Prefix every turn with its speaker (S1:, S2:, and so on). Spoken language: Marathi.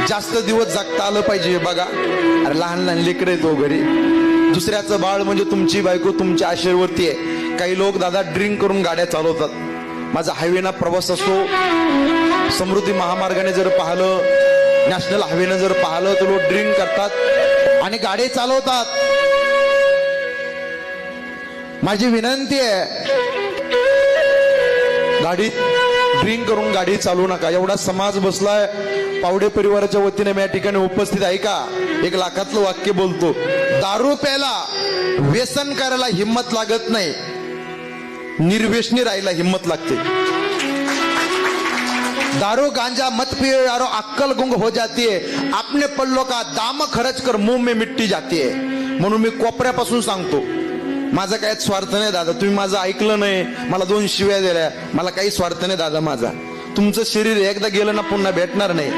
S1: जास्त दिवस जगता आलं पाहिजे बघा. अरे लहान लहान लेकरं तो घरी, दुसऱ्याचं बाळ म्हणजे तुमची बायको तुमच्या आशेवरती आहे. काही लोक दादा ड्रिंक करून गाड्या चालवतात. माझा हायवेना प्रवास असतो, समृद्धी महामार्गाने जर पाहिलं, नॅशनल हायवेनं जर पाहिलं तर लोक ड्रिंक करतात आणि गाडी चालवतात. माझी विनंती आहे, गाडीत ड्रिंक करून गाडी चालवू नका. एवढा समाज बसलाय पावडे परिवाराच्या वतीने मी या ठिकाणी उपस्थित आहे का. 1 लाखातलं वाक्य बोलतो, दारू प्यायला व्यसन करायला हिम्मत लागत नाही, निर्व्यसनी राहायला हिम्मत लागते. दारू गांजा मत पिए यारो अक्कल गुंग हो जाती है, आपने पल्लो का दाम खर्च कर मुंह में मिट्टी जाती है. म्हणून मी कोपऱ्यापासून सांगतो, माझा काही स्वार्थ नाही दादा. तुम्ही माझं ऐकलं नाही, मला 2 शिव्या दिल्या, मला काही स्वार्थ नाही दादा माझा. तुमचं शरीर एकदा गेलं ना पुन्हा भेटणार नाही.